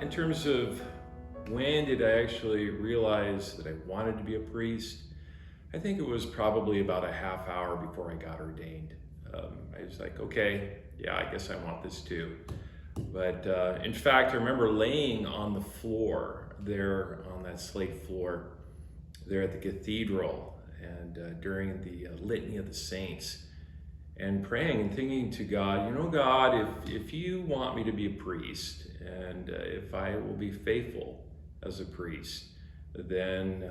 In terms of when did I actually realize that I wanted to be a priest, I think it was probably about a half hour before I got ordained. I was like, okay, yeah, I guess I want this too. But in fact, I remember laying on the floor there on that slate floor there at the cathedral and during the Litany of the Saints and praying and thinking to God, you know, God, if you want me to be a priest and if I will be faithful as a priest, then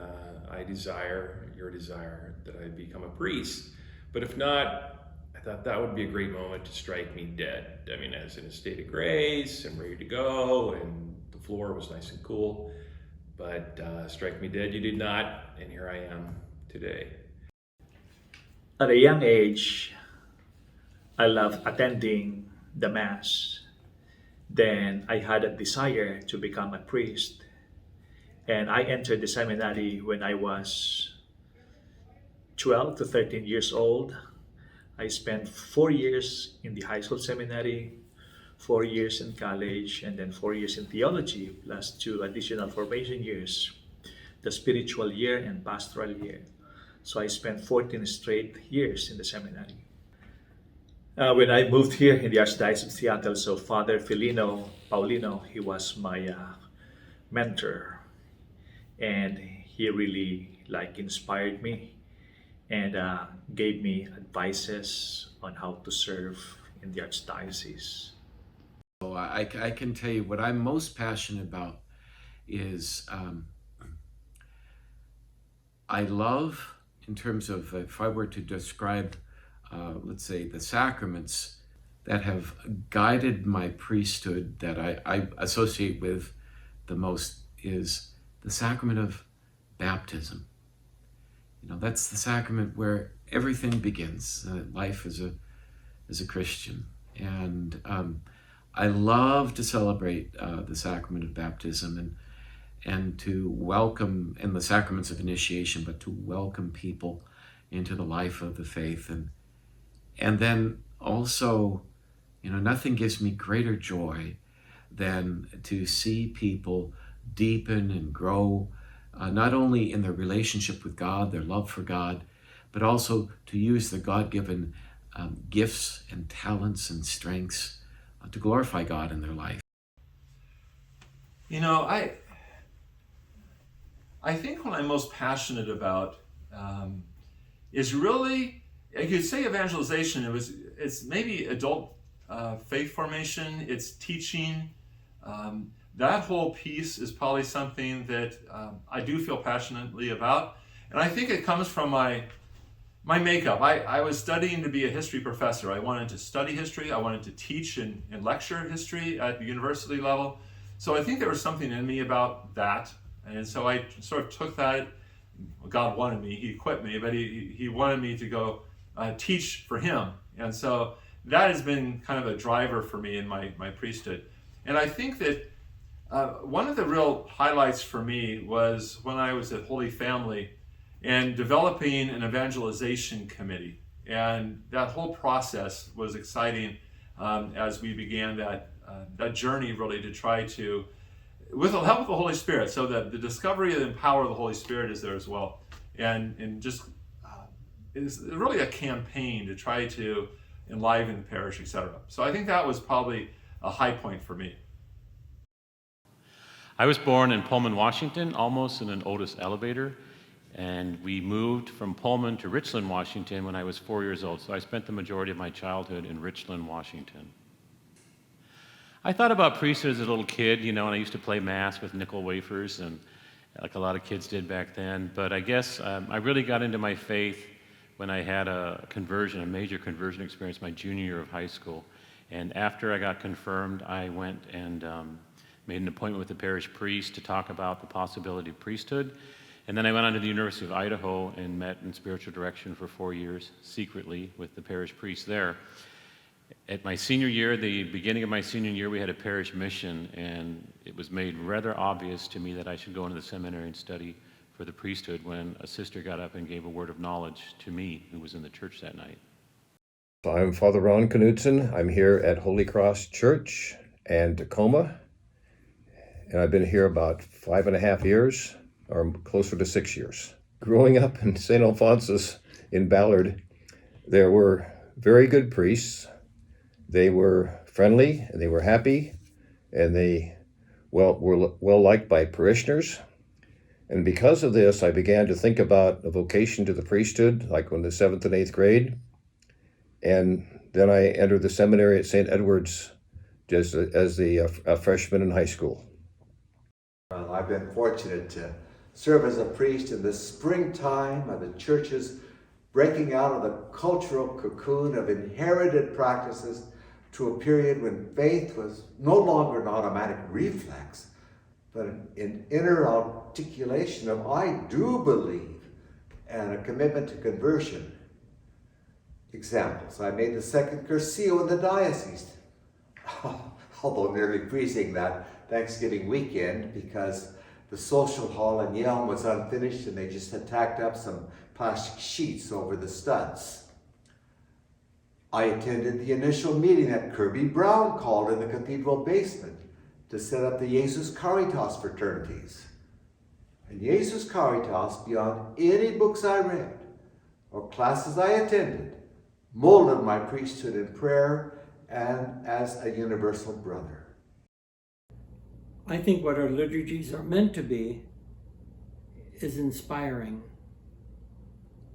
I desire your desire that I become a priest. But if not, I thought that would be a great moment to strike me dead. I mean, I was in a state of grace and ready to go, and the floor was nice and cool. But strike me dead, you did not, and here I am today. At a young age, I loved attending the Mass. Then I had a desire to become a priest. And I entered the seminary when I was 12 to 13 years old. I spent 4 years in the high school seminary, 4 years in college, and then 4 years in theology, plus 2 additional formation years, the spiritual year and pastoral year. So I spent 14 straight years in the seminary. When I moved here in the Archdiocese of Seattle, so Father Paulino, he was my mentor, and he really inspired me and gave me advices on how to serve in the Archdiocese. So I can tell you what I'm most passionate about is I love, in terms of if I were to describe, let's say, the sacraments that have guided my priesthood that I associate with the most is the sacrament of baptism. You know, that's the sacrament where everything begins, life as a Christian. And I love to celebrate the sacrament of baptism and to welcome, in the sacraments of initiation, but to welcome people into the life of the faith. And then also, you know, nothing gives me greater joy than to see people deepen and grow, not only in their relationship with God, their love for God, but also to use the God-given gifts and talents and strengths to glorify God in their life. You know, I think what I'm most passionate about is really, you could say evangelization. It's maybe adult faith formation. It's teaching. That whole piece is probably something that I do feel passionately about, and I think it comes from my makeup. I was studying to be a history professor. I wanted to study history. I wanted to teach and lecture history at the university level. So I think there was something in me about that. And so I sort of took that. God wanted me, he equipped me, but he wanted me to go teach for him. And so that has been kind of a driver for me in my priesthood. And I think that one of the real highlights for me was when I was at Holy Family and developing an evangelization committee. And that whole process was exciting as we began that journey really to try to, with the help of the Holy Spirit, so that the discovery and the power of the Holy Spirit is there as well. And just it's really a campaign to try to enliven the parish, etc. So I think that was probably a high point for me. I was born in Pullman, Washington, almost in an Otis elevator, and we moved from Pullman to Richland, Washington when I was 4 years old, so I spent the majority of my childhood in Richland, Washington. I thought about priesthood as a little kid, you know, and I used to play Mass with nickel wafers, and like a lot of kids did back then, but I guess I really got into my faith when I had a major conversion experience my junior year of high school. And after I got confirmed, I went and made an appointment with the parish priest to talk about the possibility of priesthood. And then I went on to the University of Idaho and met in spiritual direction for 4 years, secretly, with the parish priest there. At my senior year, the beginning of my senior year, we had a parish mission, and it was made rather obvious to me that I should go into the seminary and study for the priesthood when a sister got up and gave a word of knowledge to me, who was in the church that night. I'm Father Ron Knudsen. I'm here at Holy Cross Church and Tacoma, and I've been here about 5.5 years, or closer to 6 years. Growing up in St. Alphonsus in Ballard, there were very good priests. They were friendly, and they were happy, and they were well liked by parishioners. And because of this, I began to think about a vocation to the priesthood, like in the 7th and 8th grade. And then I entered the seminary at St. Edward's just as a freshman in high school. I've been fortunate to serve as a priest in the springtime of the church's breaking out of the cultural cocoon of inherited practices to a period when faith was no longer an automatic reflex, but an inner articulation of I do believe and a commitment to conversion. Examples: I made the second Cursillo in the diocese, although nearly freezing that Thanksgiving weekend because the social hall in Yelm was unfinished and they just had tacked up some plastic sheets over the studs. I attended the initial meeting that Kirby Brown called in the cathedral basement to set up the Jesus Caritas fraternities. And Jesus Caritas, beyond any books I read or classes I attended, molded my priesthood in prayer and as a universal brother. I think what our liturgies are meant to be is inspiring,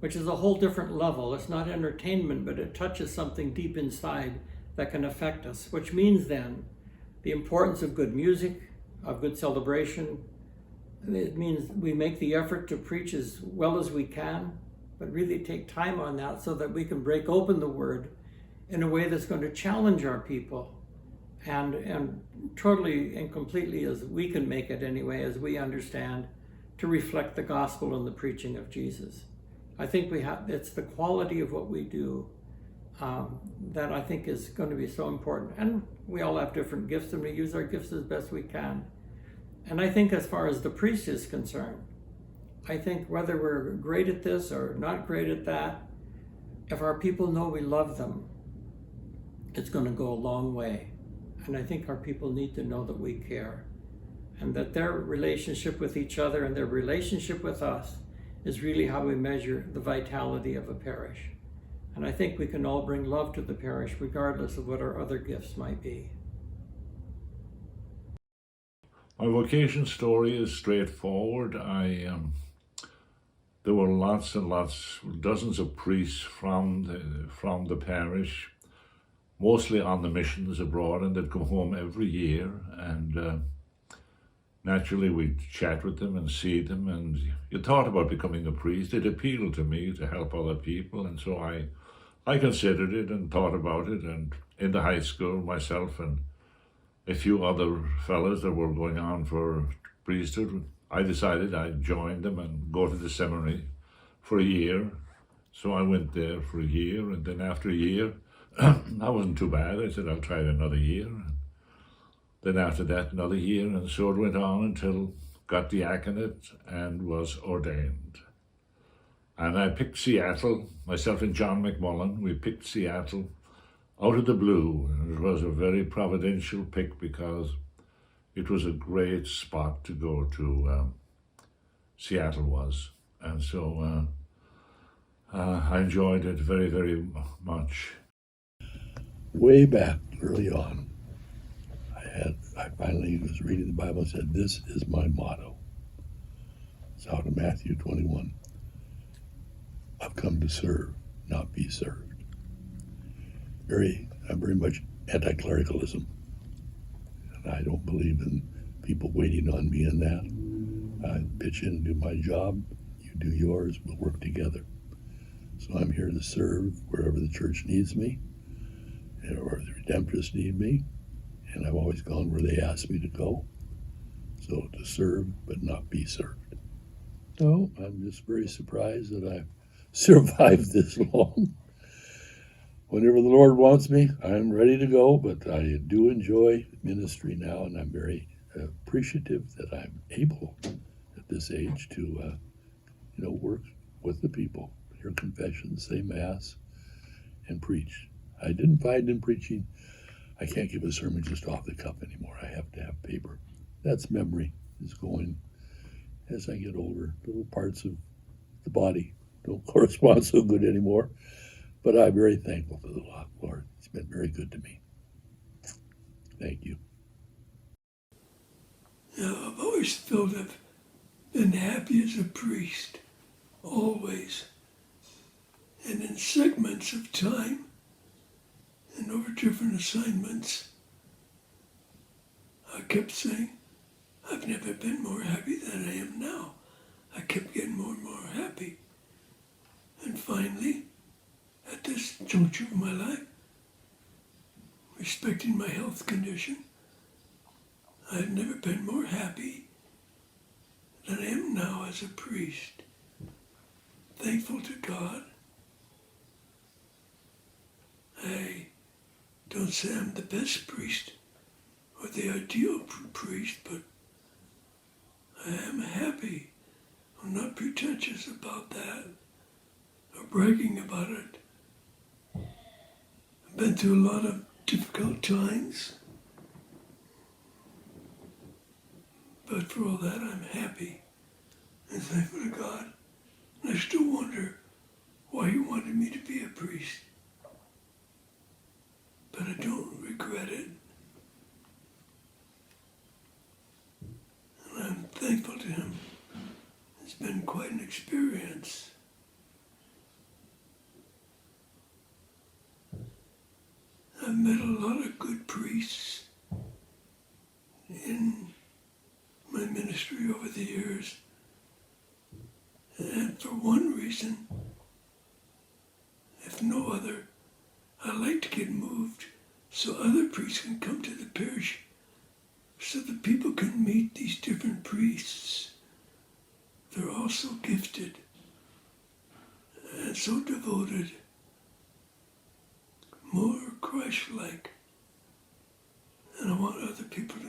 which is a whole different level. It's not entertainment, but it touches something deep inside that can affect us, which means then the importance of good music, of good celebration. It means we make the effort to preach as well as we can, but really take time on that so that we can break open the word in a way that's going to challenge our people and totally and completely, as we can make it anyway, as we understand, to reflect the gospel and the preaching of Jesus. I think it's the quality of what we do that I think is going to be so important. And we all have different gifts and we use our gifts as best we can. And I think as far as the priest is concerned, I think whether we're great at this or not great at that, if our people know we love them, it's going to go a long way. And I think our people need to know that we care and that their relationship with each other and their relationship with us is really how we measure the vitality of a parish. And I think we can all bring love to the parish regardless of what our other gifts might be. My vocation story is straightforward. There were lots and lots, dozens of priests from the parish, mostly on the missions abroad, and they'd come home every year. And naturally, we'd chat with them and see them. And you thought about becoming a priest. It appealed to me to help other people, and so I considered it and thought about it. And in the high school, myself and a few other fellows that were going on for priesthood, I decided I'd join them and go to the seminary for a year. So I went there for a year, and then after a year, that wasn't too bad. I said, I'll try it another year. And then after that, another year, and so it went on until got the diaconate and was ordained. And I picked Seattle, myself and John McMullen, we picked Seattle out of the blue. And it was a very providential pick because it was a great spot to go to, Seattle was. And so I enjoyed it very, very much. Way back early on, I finally was reading the Bible and said, this is my motto. It's out of Matthew 21. I've come to serve, not be served. I'm very much anti-clericalism. And I don't believe in people waiting on me in that. I pitch in and do my job, you do yours, we'll work together. So I'm here to serve wherever the church needs me, or the Redemptorists need me, and I've always gone where they ask me to go. So to serve, but not be served. So I'm just very surprised that I've survived this long. Whenever the Lord wants me, I'm ready to go, but I do enjoy ministry now, and I'm very appreciative that I'm able at this age to work with the people, hear confessions, say Mass, and preach. I didn't find in preaching, I can't give a sermon just off the cuff anymore. I have to have paper. That's memory is going as I get older. Little parts of the body don't correspond so good anymore. But I'm very thankful for the Lord. It's been very good to me. Thank you. Now, I've always felt I've been happy as a priest, always. And in segments of time and over different assignments, I kept saying, I've never been more happy than I am now. I kept getting more and more happy. And finally, at this juncture of my life, respecting my health condition, I've never been more happy than I am now as a priest. Thankful to God. I don't say I'm the best priest or the ideal priest, but I am happy. I'm not pretentious about that or bragging about it. I've been through a lot of difficult times, but for all that, I'm happy and thankful to God. And I still wonder why He wanted me to be a priest. But I don't regret it. And I'm thankful to Him. It's been quite an experience. I've met a lot of good priests in my ministry over the years. And for one reason, if no other, I like to get moved so other priests can come to the parish, so that people can meet these different priests. They're all so gifted and so devoted, more Christ-like. And I want other people to